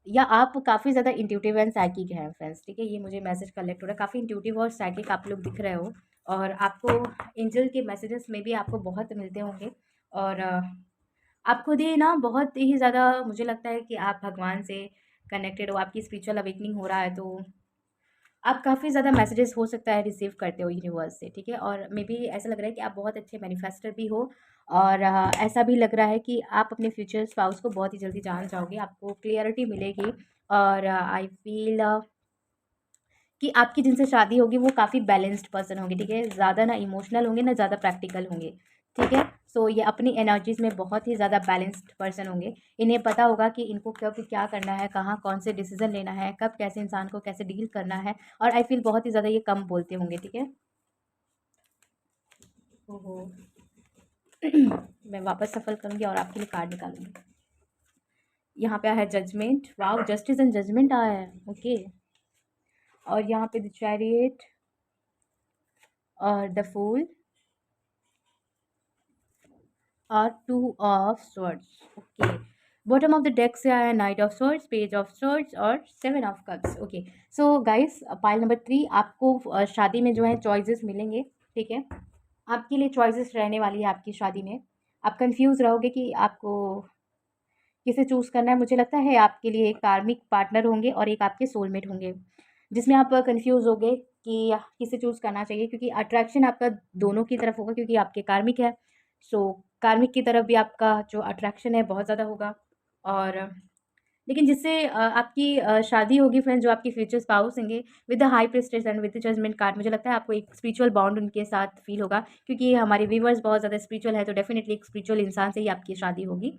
या आप काफ़ी ज़्यादा इंट्यूटिव एंड साइकिक हैं फ्रेंड्स, ठीक है। ये मुझे मैसेज कलेक्ट हो रहा है, काफ़ी इंट्यूटिव और साइकिक आप लोग दिख रहे हो, और आपको एंजल के मैसेजेस में भी आपको बहुत मिलते होंगे। और आप खुद ही ना बहुत ही ज़्यादा, मुझे लगता है कि आप भगवान से कनेक्टेड हो, आपकी स्पिरिचुअल अवेकनिंग हो रहा है, तो आप काफ़ी ज़्यादा मैसेजेस हो सकता है रिसीव करते हो यूनिवर्स से, ठीक है। और मे बी ऐसा लग रहा है कि आप बहुत अच्छे मैनिफेस्टर भी हो, और ऐसा भी लग रहा है कि आप अपने फ्यूचर स्पाउस को बहुत ही जल्दी जान जाओगे, आपको क्लियरिटी मिलेगी। और आई फील कि आपकी जिनसे शादी होगी वो काफ़ी बैलेंस्ड पर्सन होंगे, ठीक है। ज़्यादा ना इमोशनल होंगे, ना ज़्यादा प्रैक्टिकल होंगे, ठीक है। सो ये अपनी एनर्जीज़ में बहुत ही ज़्यादा बैलेंस्ड पर्सन होंगे। इन्हें पता होगा कि इनको कब क्या करना है, कहाँ कौन से डिसीज़न लेना है, कब कैसे इंसान को कैसे डील करना है। और आई फील बहुत ही ज़्यादा ये कम बोलते होंगे, ठीक है। ओहो मैं वापस सफल करूँगी और आपके लिए कार्ड निकालूंगी। यहाँ पे आया है judgment, wow, justice and judgment आया है, ओके। और यहाँ पे द चैरियट और द फूल और 2 of swords, okay. Bottom of the deck से आया knight of swords, page of swords और 7 of cups, okay. So guys, pile number 3 आपको शादी में जो है चॉइसेस मिलेंगे, ठीक है। आपके लिए चॉइसेस रहने वाली है आपकी शादी में। आप कंफ्यूज रहोगे कि आपको किसे चूज़ करना है। मुझे लगता है आपके लिए एक कार्मिक पार्टनर होंगे और एक आपके सोलमेट होंगे, जिसमें आप कंफ्यूज होगे कि किसे चूज़ करना चाहिए, क्योंकि अट्रैक्शन आपका दोनों की तरफ होगा, क्योंकि आपके कार्मिक है। सो कार्मिक की तरफ भी आपका जो अट्रैक्शन है बहुत ज़्यादा होगा। और लेकिन जिससे आपकी शादी होगी फ्रेंड्स, जो आपके फ्यूचर स्पाउस होंगे, with the high priestess and with the judgment card, मुझे लगता है आपको एक स्पिरिचुअल बॉन्ड उनके साथ फील होगा, क्योंकि हमारे व्यूवर्स बहुत ज़्यादा स्पिरिचुअल है, तो डेफिनेटली एक स्पिरिचुअल इंसान से ही आपकी शादी होगी।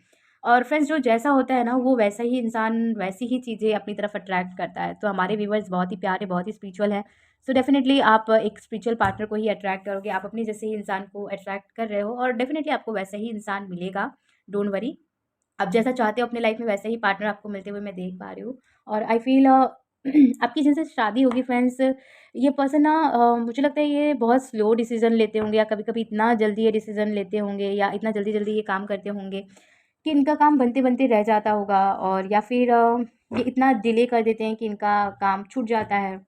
और फ्रेंड्स जो जैसा होता है ना वो वैसा ही इंसान वैसी ही चीज़ें अपनी तरफ अट्रैक्ट करता है। तो हमारे व्यूअर्स बहुत ही प्यारे, बहुत ही स्पिरिचुअल हैं। सो डेफ़िनेटली आप एक स्पिरिचुअल पार्टनर को ही अट्रैक्ट करोगे। आप अपने जैसे ही इंसान को अट्रैक्ट कर रहे हो और डेफ़िनेटली आपको वैसा ही इंसान मिलेगा, डोंट वरी। आप जैसा चाहते हो अपने लाइफ में वैसे ही पार्टनर आपको मिलते हुए मैं देख पा रही हूँ। और आई फ़ील आपकी जिनसे शादी होगी फ्रेंड्स, ये पर्सन ना मुझे लगता है ये बहुत स्लो डिसीज़न लेते होंगे या कभी-कभी इतना जल्दी ये डिसीज़न लेते होंगे या इतना जल्दी-जल्दी ये काम करते होंगे कि इनका काम बनते-बनते रह जाता होगा, और या फिर ये इतना डिले कर देते हैं कि इनका काम छूट जाता है।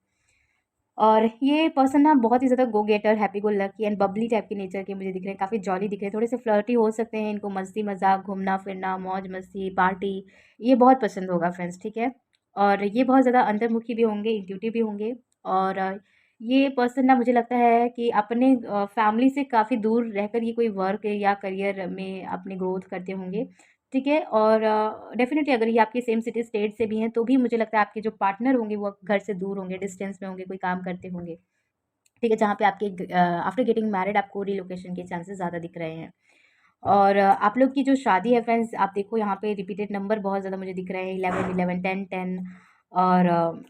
और ये पर्सन ना बहुत ही ज़्यादा go getter, happy go lucky and bubbly type के नेचर के मुझे दिख रहे हैं, काफ़ी जॉली दिख रहे हैं, थोड़े से फ्लर्टी हो सकते हैं, इनको मस्ती मज़ाक, घूमना-फिरना, मौज-मस्ती, पार्टी ये बहुत पसंद होगा फ्रेंड्स, ठीक है? और ये बहुत ज़्यादा अंतर्मुखी भी होंगे, इंट्यूटिव भी होंगे। और ये पर्सन ना मुझे लगता है कि अपने फैमिली से काफ़ी दूर रहकर ये कोई वर्क या करियर में अपनी ग्रोथ करते होंगे, ठीक है? और डेफ़िनेटली अगर ये आपके सेम सिटी स्टेट से भी हैं, तो भी मुझे लगता है आपके जो पार्टनर होंगे वो घर से दूर होंगे, डिस्टेंस में होंगे, कोई काम करते होंगे, ठीक है? जहाँ पे आपके आफ्टर गेटिंग मैरिड आपको रिलोकेशन के चांसेस ज़्यादा दिख रहे हैं। और आप लोग की जो शादी है फ्रेंड्स, आप देखो यहाँ पे रिपीटेड नंबर बहुत ज़्यादा मुझे दिख रहे हैं, 11, 11, 10, 10 और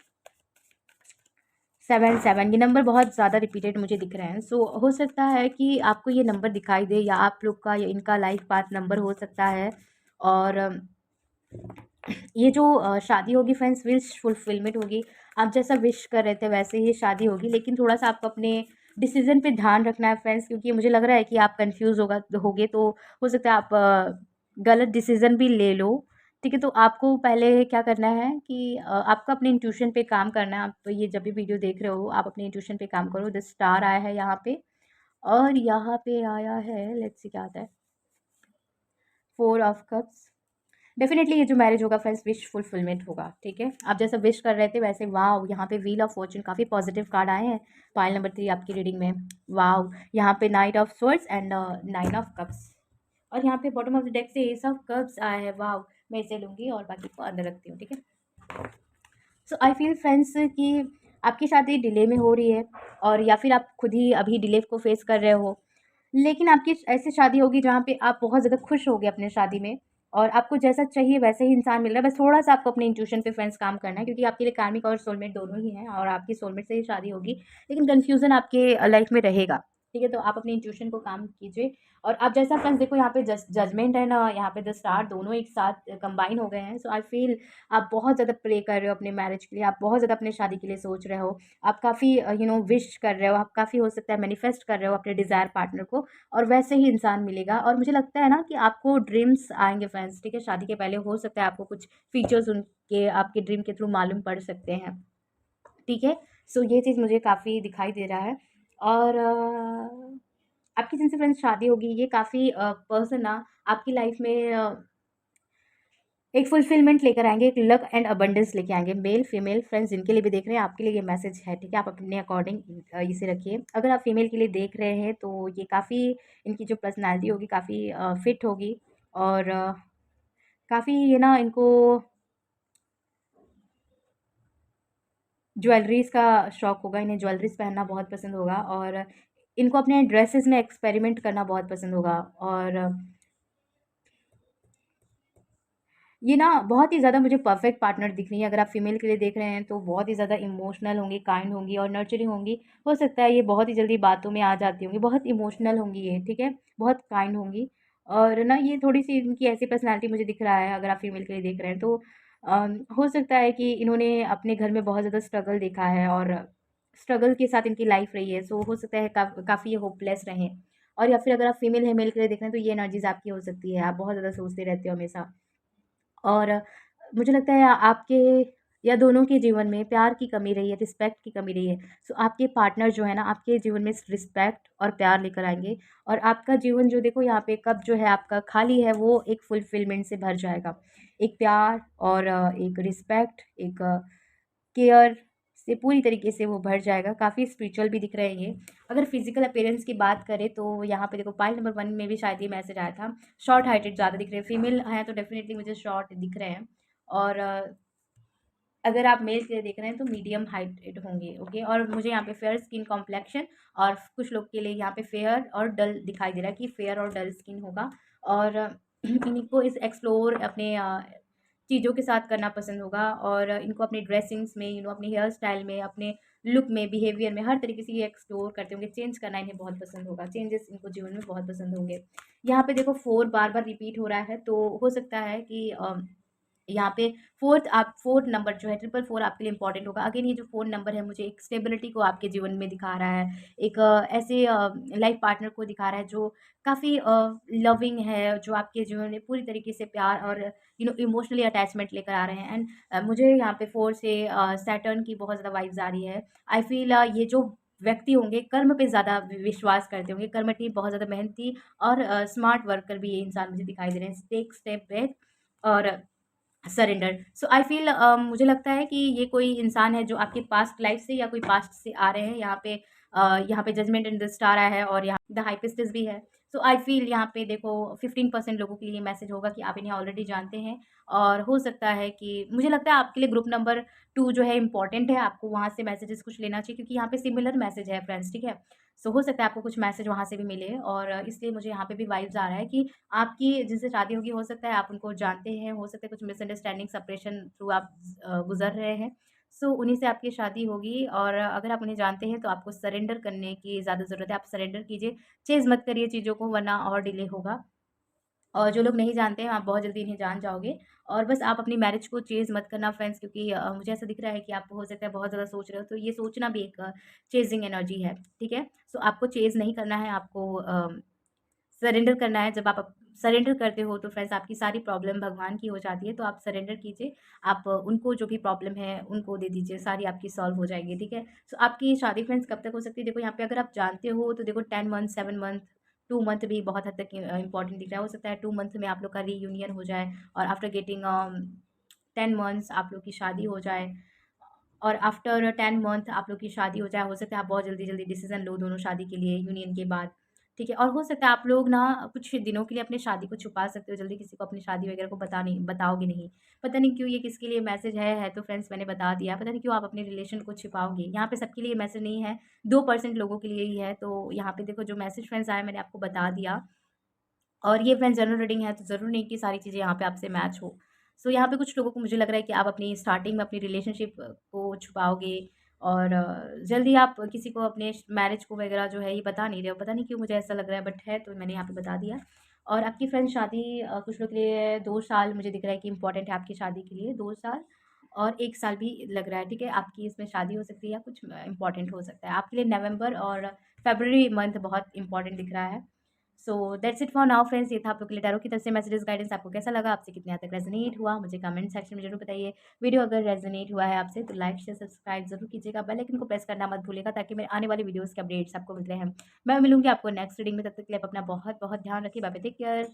7, 7 ये नंबर बहुत ज़्यादा रिपीटेड मुझे दिख रहे हैं। सो हो सकता है कि आपको ये नंबर दिखाई दे या आप लोग का या इनका लाइफ पाथ नंबर हो सकता है। और ये जो शादी होगी फ्रेंड्स, विश फुलफिलमेंट होगी। आप जैसा विश कर रहे थे वैसे ही शादी होगी, लेकिन थोड़ा-सा आपको अपने डिसीज़न पे ध्यान रखना है फ्रेंड्स, क्योंकि मुझे लग रहा है कि आप कन्फ्यूज़ होगे, तो हो सकता है आप गलत डिसीज़न भी ले लो, ठीक है? तो आपको पहले क्या करना है कि आपको अपने इंट्यूशन पे काम करना है। आप ये जब भी वीडियो देख रहे हो, आप अपने इंट्यूशन पे काम करो। द स्टार आया है यहाँ पे, और यहाँ पे आया है, लेट्स सी क्या आता है, 4 ऑफ कप्स। डेफ़िनेटली ये जो मैरिज होगा फ्रेंड्स, विश फुलफिलमेंट होगा, ठीक है? आप जैसा विश कर रहे थे वैसे, वॉव! यहाँ पे व्हील ऑफ फॉर्च्यून, काफ़ी पॉजिटिव कार्ड आए हैं पाइल नंबर 3 आपकी रीडिंग में। वॉव! यहाँ पे night of swords and 9 of cups, और यहाँ पे बॉटम ऑफ द डेक से एस ऑफ कप्स आया है। वॉव! मैं इसे लूँगी और बाकी को अंदर रखती हूँ, ठीक है? सो आई फील फ्रेंड्स कि आपकी शादी डिले में हो रही है, और या फिर आप खुद ही अभी डिले को फेस कर रहे हो। लेकिन आपकी ऐसी शादी होगी जहाँ पे आप बहुत ज़्यादा खुश होगे अपने शादी में, और आपको जैसा चाहिए वैसा ही इंसान मिल रहा है। बस थोड़ा-सा आपको अपने इंट्यूशन पे फ्रेंड्स काम करना है, क्योंकि आपके लिए कार्मिक और सोलमेट दोनों ही हैं, और आपकी सोलमेट से ही शादी होगी। लेकिन कन्फ्यूज़न आपके लाइफ़ में रहेगा, ठीक है? तो आप अपने इंट्यूशन को काम कीजिए। और आप जैसा फ्रेंड्स देखो, यहाँ पे जजमेंट है ना, यहाँ पे द स्टार, दोनों एक साथ कंबाइन हो गए हैं। सो आई फील आप बहुत ज़्यादा प्रे कर रहे हो अपने मैरिज के लिए, आप बहुत ज़्यादा अपनी शादी के लिए सोच रहे हो। आप काफ़ी विश कर रहे हो, आप काफ़ी हो सकता है मैनिफेस्ट कर रहे हो अपने डिज़ायर पार्टनर को, और वैसे ही इंसान मिलेगा। और मुझे लगता है ना कि आपको ड्रीम्स आएँगे फ्रेंड्स, ठीक है? शादी के पहले हो सकता है आपको कुछ फीचर्स उनके आपके ड्रीम के थ्रू मालूम पड़ सकते हैं, ठीक है? सो ये चीज़ मुझे काफ़ी दिखाई दे रहा है। और आपकी जिनसे फ्रेंड्स शादी होगी, ये काफ़ी पर्सन ना आपकी लाइफ़ में एक फुलफिलमेंट लेकर आएँगे, एक लक एंड अबंडेंस लेके आएँगे। मेल, फीमेल फ्रेंड्स जिनके लिए भी देख रहे हैं, आपके लिए ये मैसेज है, ठीक है? आप अपने अकॉर्डिंग इसे रखिए। अगर आप फीमेल के लिए देख रहे हैं, तो ये काफ़ी इनकी जो पर्सनैलिटी होगी काफ़ी फिट होगी, और काफ़ी ये ना इनको ज्वेलरीज़ का शौक होगा, इन्हें ज्वेलरीज़ पहनना बहुत पसंद होगा, और इनको अपने ड्रेसेस में एक्सपेरिमेंट करना बहुत पसंद होगा। और ये ना बहुत ही ज़्यादा मुझे परफेक्ट पार्टनर दिख रही है। अगर आप फीमेल के लिए देख रहे हैं, तो बहुत ही ज़्यादा इमोशनल होंगी, काइंड होंगी और नर्चरिंग होंगी। हो सकता है ये बहुत ही जल्दी बातों में आ जाती होंगी, बहुत इमोशनल होंगी ये, ठीक है? बहुत काइंड होंगी, और ना ये थोड़ी-सी इनकी ऐसी पर्सनैलिटी मुझे दिख रहा है, अगर आप फीमेल के लिए देख रहे हैं तो हो सकता है कि इन्होंने अपने घर में बहुत ज़्यादा स्ट्रगल देखा है, और स्ट्रगल के साथ इनकी लाइफ़ रही है। सो हो सकता है काफ़ी ये होपलेस रहें। और या फिर अगर आप फीमेल है मेल के लिए देख रहे हैं, तो ये एनर्जीज़ आपकी हो सकती है। आप बहुत ज़्यादा सोचते रहते हो हमेशा। और मुझे लगता है आपके या दोनों के जीवन में प्यार की कमी रही है, रिस्पेक्ट की कमी रही है। सो आपके पार्टनर जो है ना, आपके जीवन में रिस्पेक्ट और प्यार लेकर आएँगे, और आपका जीवन जो देखो यहाँ पे कप जो है आपका खाली है, वो एक फुलफिलमेंट से भर जाएगा। एक प्यार और एक रिस्पेक्ट, एक केयर से पूरी तरीके से वो भर जाएगा। काफ़ी स्पिरिचुअल भी दिख रहे हैं ये। अगर फिज़िकल अपीयरेंस की बात करें, तो यहाँ पे देखो पाइल नंबर 1 में भी शायद ये मैसेज आया था। शॉर्ट हाइटेड ज़्यादा दिख रहे हैं, फीमेल हैं तो डेफ़िनिटली मुझे शॉर्ट दिख रहे हैं। और अगर आप मेल के लिए देख रहे हैं तो मीडियम हाइटेड होंगे, ओके? और मुझे यहाँ पे फेयर स्किन कॉम्प्लेक्शन, और कुछ लोग के लिए यहाँ पे फेयर और डल दिखाई दे रहा है कि फेयर और डल स्किन होगा। और इनको इस एक्सप्लोर अपने चीज़ों के साथ करना पसंद होगा, और इनको अपने ड्रेसिंग्स में, अपने हेयर स्टाइल में, अपने लुक में, बिहेवियर में, हर तरीके से ये एक्सप्लोर करते होंगे। चेंज करना इन्हें बहुत पसंद होगा, चेंजेस इनको जीवन में बहुत पसंद होंगे। यहाँ पे देखो 4 बार-बार रिपीट हो रहा है, तो हो सकता है कि यहाँ पे 4th नंबर जो है, 444 आपके लिए इम्पोर्टेंट होगा। अगेन ये जो 4 नंबर है मुझे एक स्टेबिलिटी को आपके जीवन में दिखा रहा है। एक ऐसे लाइफ पार्टनर को दिखा रहा है जो काफ़ी लविंग है, जो आपके जीवन में पूरी तरीके से प्यार और इमोशनली अटैचमेंट लेकर आ रहे हैं। एंड मुझे यहाँ पे 4 से सैटर्न की बहुत ज़्यादा वाइब्स आ रही है। आई फ़ील ये जो व्यक्ति होंगे कर्म पे ज़्यादा विश्वास करते होंगे, कर्मठी, बहुत ज़्यादा मेहनती और स्मार्ट वर्कर भी ये इंसान मुझे दिखाई दे रहे हैं। टेक स्टेप बैक और सरेंडर। सो आई फ़ील मुझे लगता है कि ये कोई इंसान है जो आपके पास्ट लाइफ़ से या कोई पास्ट से आ रहे हैं। यहाँ पे जजमेंट इन द स्टार आया है, और यहाँ द हाई प्रीस्टेस भी है। सो आई फ़ील यहाँ पे देखो 15% लोगों के लिए मैसेज होगा कि आप इन्हें ऑलरेडी जानते हैं, और हो सकता है कि मुझे लगता है आपके लिए ग्रुप नंबर 2 जो है इम्पोर्टेंट है, आपको वहाँ से मैसेजेस कुछ लेना चाहिए, क्योंकि यहाँ पे सिमिलर मैसेज है फ्रेंड्स, ठीक है? सो हो सकता है आपको कुछ मैसेज वहाँ से भी मिले, और इसलिए मुझे यहाँ पे भी वाइब्स आ रहा है कि आपकी जिनसे शादी होगी, हो सकता है आप उनको जानते हैं, हो सकता है कुछ मिसअंडरस्टैंडिंग, सेपरेशन थ्रू आप गुज़र रहे हैं। सो उन्हीं से आपकी शादी होगी, और अगर आप उन्हें जानते हैं तो आपको सरेंडर करने की ज़्यादा ज़रूरत है। आप सरेंडर कीजिए, चेज़ मत करिए चीज़ों को, वरना और डिले होगा। और जो लोग नहीं जानते हैं, आप बहुत जल्दी इन्हें जान जाओगे। और बस आप अपनी मैरिज को चेज़ मत करना फ्रेंड्स, क्योंकि मुझे ऐसा दिख रहा है कि आप हो सकता है बहुत ज़्यादा सोच रहे हो, तो ये सोचना भी एक चेज़िंग एनर्जी है, ठीक है? सो आपको चेज़ नहीं करना है, आपको सरेंडर करना है। जब आप सरेंडर करते हो तो फ्रेंड्स आपकी सारी प्रॉब्लम भगवान की हो जाती है, तो आप सरेंडर कीजिए। आप उनको जो भी प्रॉब्लम है उनको दे दीजिए, सारी आपकी सॉल्व हो जाएगी, ठीक है? सो आपकी शादी फ्रेंड्स कब तक हो सकती है? देखो यहाँ पे अगर आप जानते हो तो देखो 10 मंथ, 7 मंथ, 2 मंथ भी बहुत हद तक इम्पोर्टेंट दिख रहा है। हो सकता है 2 मंथ में आप लोग का रीयूनियन हो जाए, और आफ्टर गेटिंग 10 मंथ्स आप लोग की शादी हो जाए, और आफ्टर 10 मंथ आप लोग की शादी हो जाए। हो सकता है आप बहुत जल्दी-जल्दी डिसीज़न लो दोनों शादी के लिए यूनियन के बाद, ठीक है? और हो सकता है आप लोग ना कुछ दिनों के लिए अपनी शादी को छुपा सकते हो, जल्दी किसी को अपनी शादी वगैरह को बताओगे नहीं। पता नहीं क्यों ये किसके लिए मैसेज है तो फ्रेंड्स मैंने बता दिया। पता नहीं क्यों आप अपने रिलेशन को छिपाओगे। यहाँ पे सबके लिए मैसेज नहीं है, 2% लोगों के लिए ही है। तो यहाँ पे देखो जो मैसेज फ्रेंड्स आया मैंने आपको बता दिया। और ये फ्रेंड्स जनरल रीडिंग है, तो ज़रूरी नहीं कि सारी चीज़ें यहाँ पे आपसे मैच हो। सो यहाँ पे कुछ लोगों को मुझे लग रहा है कि आप अपनी स्टार्टिंग में अपनी रिलेशनशिप को छुपाओगे, और जल्दी आप किसी को अपने मैरिज को वगैरह जो है ये बता नहीं रहे हो। पता नहीं क्यों मुझे ऐसा लग रहा है, बट है तो मैंने यहाँ पे बता दिया। और आपकी फ्रेंड शादी कुछ लोग के लिए 2 साल मुझे दिख रहा है कि इम्पोर्टेंट है आपकी शादी के लिए, 2 साल और 1 साल भी लग रहा है, ठीक है? आपकी इसमें शादी हो सकती है या कुछ इम्पोर्टेंट हो सकता है। आपके लिए नवंबर और फरवरी मंथ बहुत इम्पोर्टेंट दिख रहा है। So that's it for now friends. ये था आप लोग के लिए टैरो की तरफ से मैसेजेस गाइडेंस। आपको कैसा लगा, आपसे कितने हद तक रेजोनेट हुआ, मुझे कमेंट सेक्शन में जरूर बताइए। वीडियो अगर रेजोनेट हुआ है आपसे तो लाइक शेयर सब्सक्राइब जरूर कीजिएगा, बेल आइकन को प्रेस करना मत भूलिएगा, ताकि मेरे आने वाली वीडियोस के अपडेट्स आपको मिलते हैं। मैं मिलूंगी आपको नेक्स्ट रीडिंग में, तब तक के लिए आप अपना बहुत बहुत ध्यान रखिए। Bye bye, take care.